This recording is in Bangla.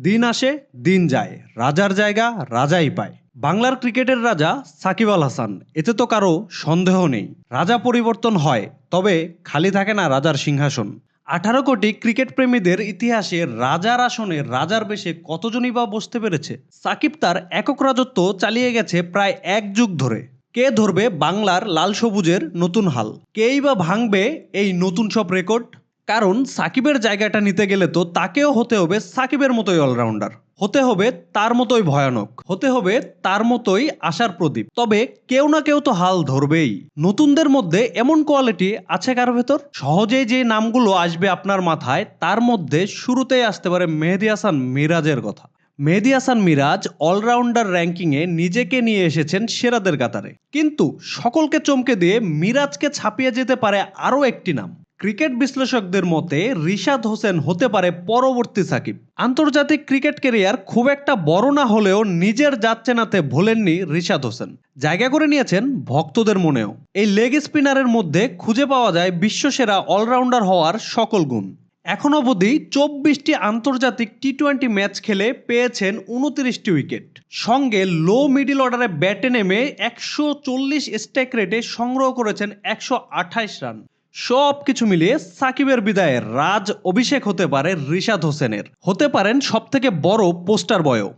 দিন আসে দিন যায়, রাজার জায়গা রাজাই পায়। বাংলার ক্রিকেটের রাজা সাকিব আল হাসান, এতে তো কারো সন্দেহ নেই। রাজা পরিবর্তন হয়, তবে খালি থাকে না রাজার সিংহাসন। 18 কোটি ক্রিকেট প্রেমীদের ইতিহাসে রাজার আসনে রাজার বেশে কতজনই বা বসতে পেরেছে? সাকিব তার একক রাজত্ব চালিয়ে গেছে প্রায় এক যুগ ধরে। কে ধরবে বাংলার লাল সবুজের নতুন হাল? কেই বা ভাঙবে এই নতুন সব রেকর্ড? কারণ সাকিবের জায়গাটা নিতে গেলে তো তাকেও হতে হবে সাকিবের মতোই অলরাউন্ডার, হতে হবে তার মতোই ভয়ানক, হতে হবে তার মতোই আশার প্রদীপ। তবে কেউ না কেউ তো হাল ধরবেই। নতুনদের মধ্যে এমন কোয়ালিটি আছে কার ভেতর? সহজেই যে নামগুলো আসবে আপনার মাথায়, তার মধ্যে শুরুতেই আসতে পারে মেহেদী হাসান মিরাজের কথা। মেহেদী হাসান মিরাজ অলরাউন্ডার র্যাঙ্কিংয়ে নিজেকে নিয়ে এসেছেন সেরাদের কাতারে, কিন্তু সকলকে চমকে দিয়ে মিরাজকে ছাপিয়ে যেতে পারে আরও একটি নাম। ক্রিকেট বিশ্লেষকদের মতে রিশাদ হোসেন হতে পারে পরবর্তী সাকিব। আন্তর্জাতিক ক্রিকেট ক্যারিয়ার খুব একটা বড় না হলেও নিজের জাত চেনাতে ভোলেননি রিশাদ হোসেন। জায়গা করে নিয়েছেন ভক্তদের মনেও। এই লেগ স্পিনারের মধ্যে খুঁজে পাওয়া যায় বিশ্বসেরা অলরাউন্ডার হওয়ার সকল গুণ। এখন অবধি 24টি আন্তর্জাতিক টি-20 ম্যাচ খেলে পেয়েছেন 29টি উইকেট। সঙ্গে লো মিডল অর্ডারে ব্যাটে নেমে 140 স্ট্রাইক রেটে সংগ্রহ করেছেন 128 রান। সব কিছু মিলিয়ে সাকিবের বিদায়ে রাজ অভিষেক হতে পারে রিশাদ হোসেনের, হতে পারেন সব থেকে বড় পোস্টার বয়ও।